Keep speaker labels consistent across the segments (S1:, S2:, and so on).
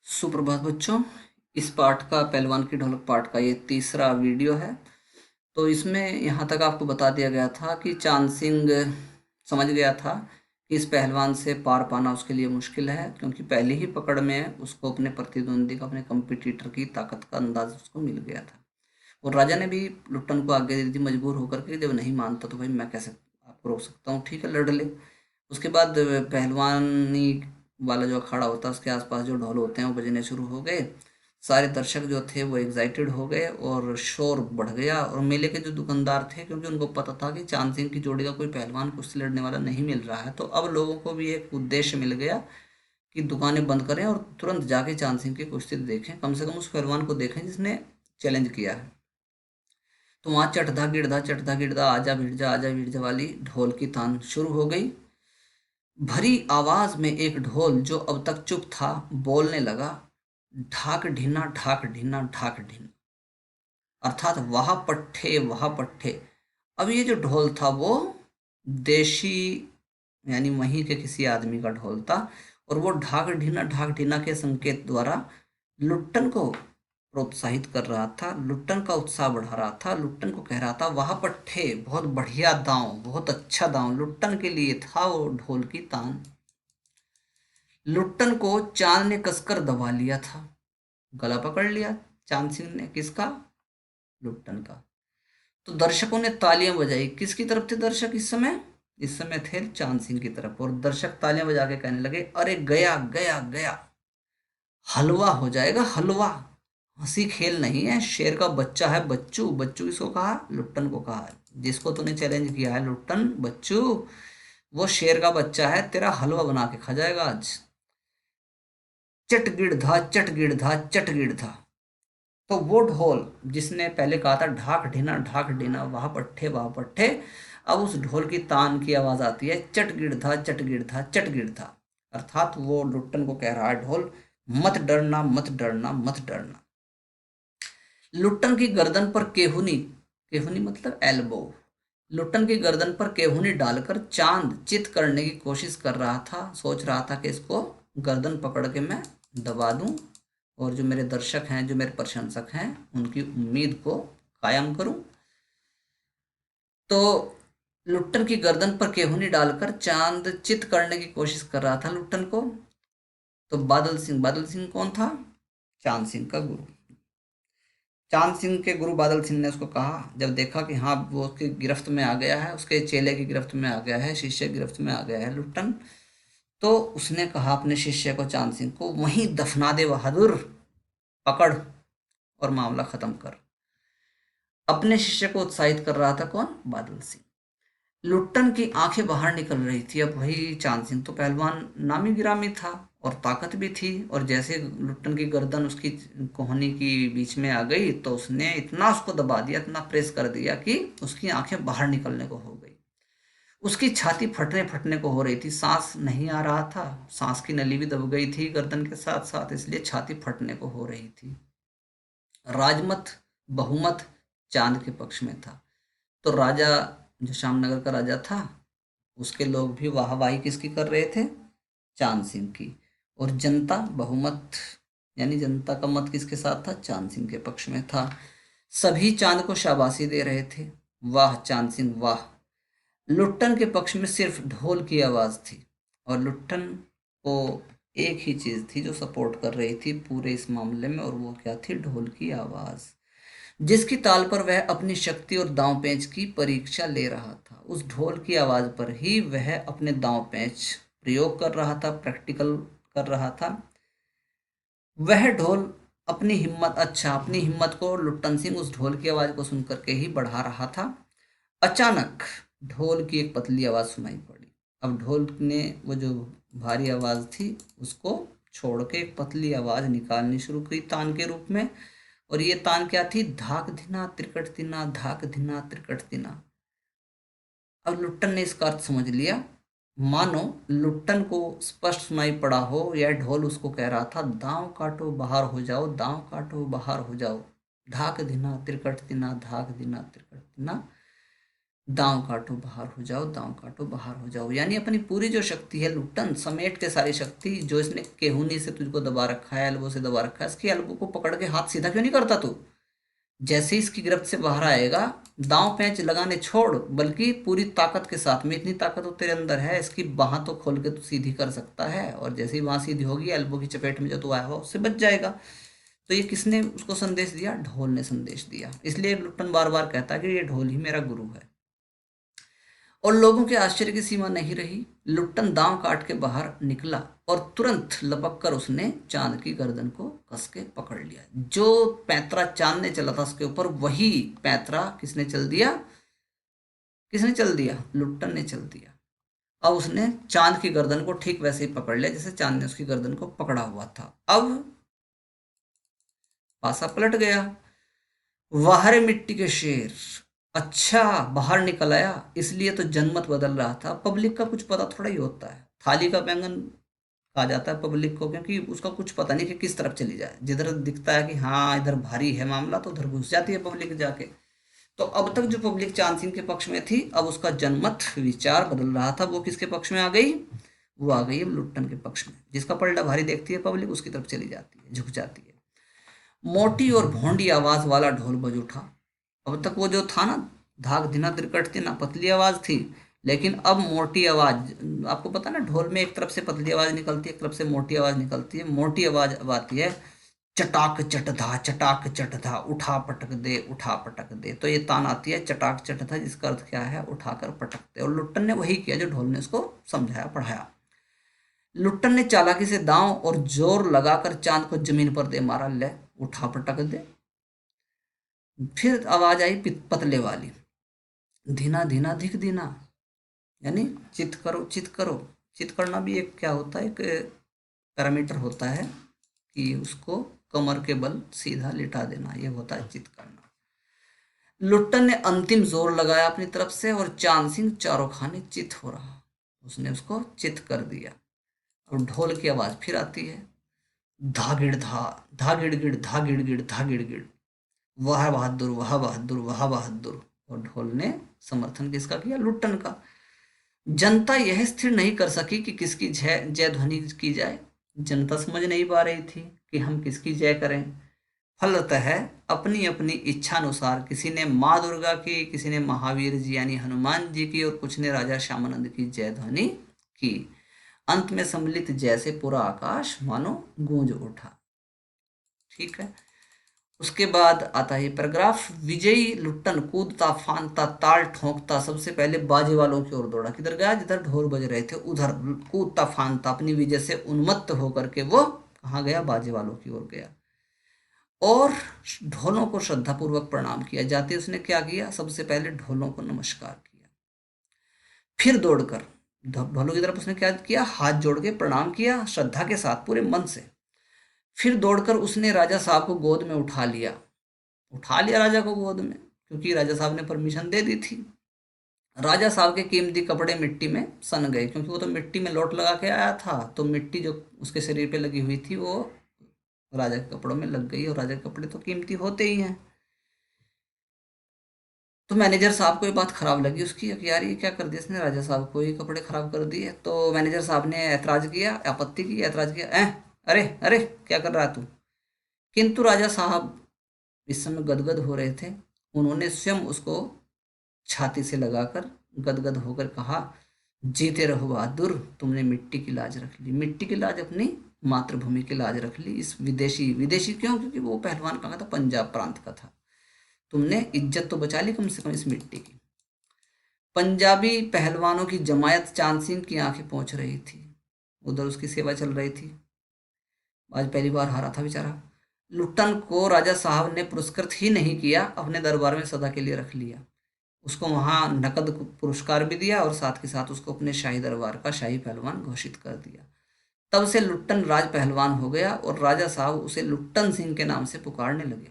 S1: सुप्रभात बच्चों। इस पाठ का पहलवान की ढोलक पाठ का ये तीसरा वीडियो है। तो इसमें यहाँ तक आपको बता दिया गया था कि चांद सिंह समझ गया था कि इस पहलवान से पार पाना उसके लिए मुश्किल है, क्योंकि पहली ही पकड़ में उसको अपने प्रतिद्वंदी का, अपने कंपटीटर की ताकत का अंदाज उसको मिल गया था। और राजा ने भी लुट्टन को आज्ञा दी थी मजबूर होकर के, जब नहीं मानता तो भाई मैं कैसे आपको रोक सकता हूँ, ठीक है लड़ ले। उसके बाद पहलवानी वाला जो अखाड़ा होता है उसके आसपास जो ढोल होते हैं वो बजने शुरू हो गए। सारे दर्शक जो थे वो एग्जाइटेड हो गए और शोर बढ़ गया। और मेले के जो दुकानदार थे, क्योंकि उनको पता था कि चांद सिंह की जोड़ी का कोई पहलवान कुश्ती लड़ने वाला नहीं मिल रहा है, तो अब लोगों को भी एक उद्देश्य मिल गया कि दुकानें बंद करें और तुरंत जाके चांद सिंह की कुश्ती देखें, कम से कम उस पहलवान को देखें जिसने चैलेंज किया है। तो वहाँ चटधा गिड़धा आजा भिड़ जा वाली ढोल की तान शुरू हो गई। भरी आवाज में एक ढोल जो अब तक चुप था बोलने लगा, ढाक ढिना ढाक ढिना ढाक ढिना, अर्थात वाह पट्टे। अब ये जो ढोल था वो देशी, यानी वहीं के किसी आदमी का ढोल था। और वो ढाक ढीना के संकेत द्वारा लुट्टन को प्रोत्साहित कर रहा था, लुट्टन का उत्साह बढ़ा रहा था, लुट्टन को कह रहा था वाह पट्टे, बहुत बढ़िया दांव, बहुत अच्छा दांव। लुट्टन के लिए था वो ढोल की तान। लुट्टन को चांद ने कसकर दबा लिया था, गला पकड़ लिया चांद सिंह ने। किसका? लुट्टन का। तो दर्शकों ने तालियां बजाई। किसकी तरफ थे दर्शक इस समय? इस समय थे चांद सिंह की तरफ। और दर्शक तालियां बजा के कहने लगे, अरे गया गया गया, हलवा हो जाएगा हलवा। हंसी खेल नहीं है, शेर का बच्चा है बच्चू। बच्चू किसको कहा? लुट्टन को कहा। जिसको तूने चैलेंज किया है लुट्टन बच्चू, वो शेर का बच्चा है, तेरा हलवा बना के खा जाएगा आज। चट गिड़धा चट गिड़धा चट गिड़धा। तो वो ढोल जिसने पहले कहा था ढाक ढीना वाह पट्टे, अब उस ढोल की तान की आवाज आती है चट गिड़धा चट गिड़धा चट गिड़धा। अर्थात वो लुट्टन को कह रहा है ढोल, मत डरना मत डरना मत डरना। लुट्टन की गर्दन पर केहुनी, केहुनी मतलब एल्बो, लुट्टन की गर्दन पर केहुनी डालकर चांद चित करने की कोशिश कर रहा था। सोच रहा था कि इसको गर्दन पकड़ के मैं दबा दूं और जो मेरे दर्शक हैं, जो मेरे प्रशंसक हैं, उनकी उम्मीद को कायम करूं। तो लुट्टन की गर्दन पर केहुनी डालकर चांद चित करने की कोशिश कर रहा था लुट्टन को। तो बादल सिंह कौन था? चांद सिंह का गुरु। चांद सिंह के गुरु बादल सिंह ने उसको कहा, जब देखा कि हाँ वो उसकी गिरफ्त में आ गया है, उसके चेले की गिरफ्त में आ गया है, शिष्य की गिरफ्त में आ गया है लुट्टन, तो उसने कहा अपने शिष्य को, चांद सिंह को, वहीं दफना दे बहादुर, पकड़ और मामला खत्म कर। अपने शिष्य को उत्साहित कर रहा था कौन? बादल सिंह। लुट्टन की आंखें बाहर निकल रही थी। अब भाई चांद सिंह तो पहलवान नामी गिरामी था और ताकत भी थी, और जैसे लुट्टन की गर्दन उसकी कोहनी की बीच में आ गई तो उसने इतना उसको दबा दिया, इतना प्रेस कर दिया कि उसकी आंखें बाहर निकलने को हो गई। उसकी छाती फटने फटने को हो रही थी, सांस नहीं आ रहा था, सांस की नली भी दब गई थी गर्दन के साथ साथ, इसलिए छाती फटने को हो रही थी। राजमत, बहुमत चांद के पक्ष में था। तो राजा, जो श्यामनगर का राजा था, उसके लोग भी वाहवाही किसकी कर रहे थे? चांद सिंह की। और जनता, बहुमत यानी जनता का मत किसके साथ था? चांद सिंह के पक्ष में था। सभी चांद को शाबाशी दे रहे थे, वाह चांद सिंह वाह। लुट्टन के पक्ष में सिर्फ ढोल की आवाज थी, और लुट्टन को एक ही चीज थी जो सपोर्ट कर रही थी पूरे इस मामले में, और वो क्या थी? ढोल की आवाज, जिसकी ताल पर वह अपनी शक्ति और दांव पेंच की परीक्षा ले रहा था। उस ढोल की आवाज पर ही वह अपने दांव पेंच प्रयोग कर रहा था, प्रैक्टिकल कर रहा था। वह ढोल अपनी हिम्मत को लुट्टन सिंह उस ढोल की आवाज को सुनकर के ही बढ़ा रहा था। अचानक ढोल की एक पतली आवाज सुनाई पड़ी। अब ढोल ने वो जो भारी आवाज थी उसको छोड़ के एक पतली आवाज निकालनी शुरू की तान के रूप में। और ये तान क्या थी? धाक धिना त्रिकट तिना, धाक धिना त्रिकट तिना। अब लुट्टन ने इसका अर्थ समझ लिया। मानो लुट्टन को स्पष्ट सुनाई पड़ा हो, यह ढोल उसको कह रहा था, दांव काटो बाहर हो जाओ, दांव काटो बाहर हो जाओ, धाक धिना त्रिकट तिना, धाक धिना त्रिकट तिना। दांव काटो बाहर हो जाओ, दांव काटो बाहर हो जाओ। यानी अपनी पूरी जो शक्ति है लुट्टन, समेट के सारी शक्ति, जो इसने केहूनी से तुझको दबा रखा है, एल्बो से दबा रखा है, इसकी एल्बो को पकड़ के हाथ सीधा क्यों नहीं करता तू? जैसे ही इसकी गिरफ्त से बाहर आएगा, दांव पैंच लगाने छोड़, बल्कि पूरी ताकत के साथ में, इतनी ताकत तो तेरे अंदर है, इसकी बाह तो खोल के तू सीधी कर सकता है, और जैसे ही बाह सीधी होगी, एल्बो की चपेट में जो तू आया हो उससे बच जाएगा। तो ये किसने उसको संदेश दिया? ढोल ने संदेश दिया। इसलिए लुट्टन बार बार कहता है कि ये ढोल ही मेरा गुरु है। और लोगों के आश्चर्य की सीमा नहीं रही। लुट्टन दांव काट के बाहर निकला और तुरंत लपक कर उसने चांद की गर्दन को कस के पकड़ लिया। जो पैंतरा चांद ने चला था उसके ऊपर, वही पैंतरा किसने चल दिया? किसने चल दिया? लुट्टन ने चल दिया। अब उसने चांद की गर्दन को ठीक वैसे ही पकड़ लिया जैसे चांद ने उसकी गर्दन को पकड़ा हुआ था। अब पासा पलट गया। वाह रे मिट्टी के शेर, अच्छा बाहर निकल आया। इसलिए तो जनमत बदल रहा था। पब्लिक का कुछ पता थोड़ा ही होता है। थाली का बैंगन कहा जाता है पब्लिक को, क्योंकि उसका कुछ पता नहीं कि किस तरफ चली जाए। जिधर दिखता है कि हाँ इधर भारी है मामला, तो उधर घुस जाती है पब्लिक जाके। तो अब तक जो पब्लिक चांद सिंह के पक्ष में थी, अब उसका जनमत विचार बदल रहा था। वो किसके पक्ष में आ गई? वो आ गई अब लुट्टन के पक्ष में। जिसका पलड़ा भारी देखती है पब्लिक, उसकी तरफ चली जाती है, झुक जाती है। मोटी और भोंडी आवाज वाला ढोल बज उठा। अब तक वो जो था ना, धाक धिना तिरकट थी ना, पतली आवाज थी। लेकिन अब मोटी आवाज, आपको पता ना ढोल में एक तरफ से पतली आवाज निकलती है, एक तरफ से मोटी आवाज निकलती है। मोटी आवाज अब आती है, चटाक चटधा, चटाक चटधा, उठा पटक दे, उठा पटक दे। तो ये तान आती है चटाक चटधा, जिसका अर्थ क्या है? उठाकर पटक दे। और लुट्टन ने वही किया जो ढोल ने उसको समझाया पढ़ाया। लुट्टन ने चालाकी से दांव और जोर लगाकर चांद को जमीन पर दे मारा। ले, उठा पटक दे। फिर आवाज आई पतले वाली, धीना धीना धिक दीना। यानी चित करो, चित करो। चित करना भी एक क्या होता है, एक पैरामीटर होता है कि उसको कमर के बल सीधा लिटा देना, ये होता है चित करना। लुट्टन ने अंतिम जोर लगाया अपनी तरफ से, और चांद सिंह चारों खाने चित हो रहा। उसने उसको चित कर दिया। अब ढोल की आवाज फिर आती है, धा गिड़ धा, धा गिड़ गिड़, धा गिड़ गिड़, धा गिड़ गिड़, वाह बहादुर, वाह बहादुर, वाह बहादुर। और ढोल ने समर्थन किसका किया? लुट्टन का। जनता यह स्थिर नहीं कर सकी कि किसकी जय जय ध्वनि की जाए। जनता समझ नहीं पा रही थी कि हम किसकी जय करें। फलतः अपनी अपनी इच्छानुसार किसी ने माँ दुर्गा की, किसी ने महावीर जी यानी हनुमान जी की, और कुछ ने राजा श्यामानंद की जय ध्वनि की। अंत में सम्मिलित जैसे पूरा आकाश मानो गूंज उठा। ठीक है। उसके बाद आता है पैराग्राफ, विजयी लुट्टन कूदता फांदता ताल ठोंकता सबसे पहले बाजे वालों की ओर दौड़ा। किधर गया? जिधर ढोल बज रहे थे उधर कूदता फांदता अपनी विजय से उन्मत्त होकर के वो कहाँ गया? बाजे वालों की ओर गया और ढोलों को श्रद्धापूर्वक प्रणाम किया। जाते उसने क्या किया? सबसे पहले ढोलों को नमस्कार किया। फिर दौड़कर ढोलों की तरफ उसने क्या किया? हाथ जोड़ के प्रणाम किया श्रद्धा के साथ, पूरे मन से। फिर दौड़कर उसने राजा साहब को गोद में उठा लिया। उठा लिया राजा को गोद में, क्योंकि राजा साहब ने परमिशन दे दी थी। राजा साहब के कीमती कपड़े मिट्टी में सन गए, क्योंकि वो तो मिट्टी में लोट लगा के आया था, तो मिट्टी जो उसके शरीर पे लगी हुई थी वो राजा के कपड़ों में लग गई। और राजा के कपड़े तो कीमती होते ही हैं। तो मैनेजर साहब को ये बात खराब लगी उसकी, कि यार ये क्या कर दिया इसने, राजा साहब को ये कपड़े खराब कर दिए। तो मैनेजर साहब ने ऐतराज किया, आपत्ति की, ऐतराज किया, अरे अरे क्या कर रहा है तू? किंतु राजा साहब इस समय गदगद हो रहे थे। उन्होंने स्वयं उसको छाती से लगाकर गदगद होकर कहा, जीते रहो बहादुर, तुमने मिट्टी की लाज रख ली। मिट्टी की लाज, अपनी मातृभूमि की लाज रख ली। इस विदेशी, विदेशी क्यों? क्योंकि वो पहलवान कहाँ था? पंजाब प्रांत का था। तुमने इज्जत तो बचा ली कम से कम इस मिट्टी की। पंजाबी पहलवानों की जमायत चांद सिंह की आंखें पहुंच रही थी। उधर उसकी सेवा चल रही थी। आज पहली बार हारा था बेचारा। लुट्टन को राजा साहब ने पुरस्कृत ही नहीं किया, अपने दरबार में सदा के लिए रख लिया। उसको वहां नकद पुरस्कार भी दिया, और साथ के साथ उसको अपने शाही दरबार का शाही पहलवान घोषित कर दिया। तब से लुट्टन राज पहलवान हो गया, और राजा साहब उसे लुट्टन सिंह के नाम से पुकारने लगे।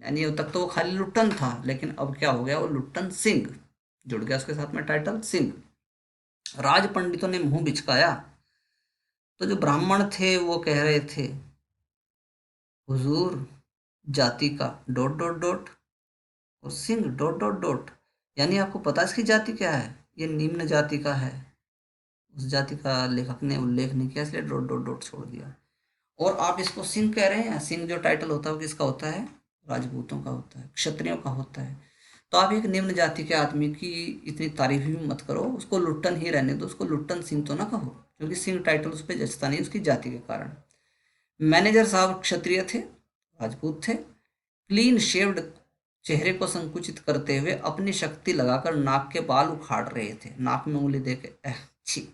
S1: यानी अब तक तो वो खाली लुट्टन था, लेकिन अब क्या हो गया? वो लुट्टन सिंह जुड़ गया उसके साथ में, टाइटल सिंह। राज पंडितों ने मुंह बिचकाया, तो जो ब्राह्मण थे वो कह रहे थे, हुजूर, जाति का डॉट डॉट डॉट और सिंह डॉट डॉट डॉट, यानी आपको पता है इसकी जाति क्या है, ये निम्न जाति का है, उस जाति का लेखक ने उल्लेख नहीं किया इसलिए डॉट डॉट डॉट छोड़ दिया। और आप इसको सिंह कह रहे हैं, सिंह जो टाइटल होता है वो किसका होता है, राजपूतों का होता है, क्षत्रियों का होता है। तो आप एक निम्न जाति के आदमी की इतनी तारीफ भी मत करो, उसको लुट्टन ही रहने दो, उसको लुट्टन सिंह तो ना कहो, क्योंकि सिंह टाइटल उस पर जचता नहीं उसकी जाति के कारण। मैनेजर साहब क्षत्रिय थे, राजपूत थे। क्लीन शेव्ड चेहरे को संकुचित करते हुए अपनी शक्ति लगाकर नाक के बाल उखाड़ रहे थे, नाक में उंगली देके छी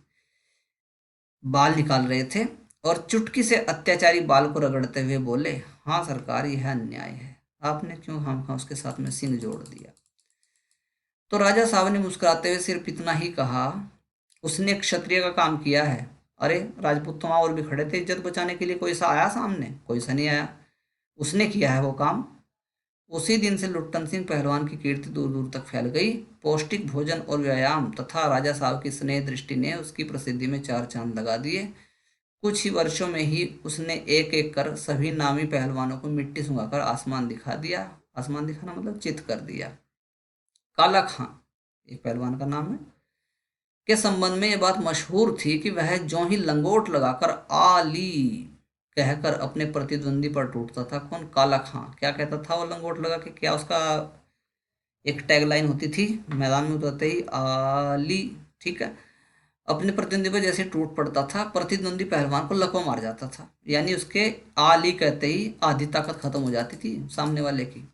S1: बाल निकाल रहे थे, और चुटकी से अत्याचारी बाल को रगड़ते हुए बोले, हाँ सरकार यह अन्याय है, आपने क्यों हम उसके साथ में सिंह जोड़ दिया। तो राजा साहब ने मुस्कुराते हुए सिर्फ इतना ही कहा, उसने क्षत्रिय का काम किया है। अरे राजपूत तो वहां और भी खड़े थे इज्जत बचाने के लिए, कोई सा आया सामने, कोई सा नहीं आया, उसने किया है वो काम। उसी दिन से लुट्टन सिंह पहलवान की कीर्ति दूर दूर तक फैल गई। पौष्टिक भोजन और व्यायाम तथा राजा साहब की स्नेह दृष्टि ने उसकी प्रसिद्धि में चार चांद लगा दिए। कुछ ही वर्षों में ही उसने एक एक कर सभी नामी पहलवानों को मिट्टी सुंघाकर आसमान दिखा दिया। आसमान दिखाना मतलब चित कर दिया। काला खां एक पहलवान का नाम है, के संबंध में यह बात मशहूर थी कि वह ज्यों ही लंगोट लगाकर आली कहकर अपने प्रतिद्वंदी पर टूटता था। कौन, काला खां। क्या कहता था वो लंगोट लगा के, क्या उसका एक टैगलाइन होती थी, मैदान में उतरते ही आली, ठीक है। अपने प्रतिद्वंदी पर जैसे टूट पड़ता था, प्रतिद्वंदी पहलवान को लकवा मार जाता था, यानी उसके आली कहते ही आधी ताकत खत्म हो जाती थी सामने वाले की।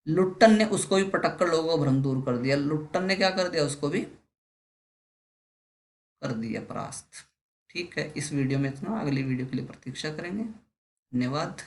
S1: लुट्टन ने उसको भी पटक कर लोगों का भ्रम दूर कर दिया। लुट्टन ने क्या कर दिया, उसको भी कर दिया परास्त। ठीक है, इस वीडियो में इतना, अगली वीडियो के लिए प्रतीक्षा करेंगे। धन्यवाद।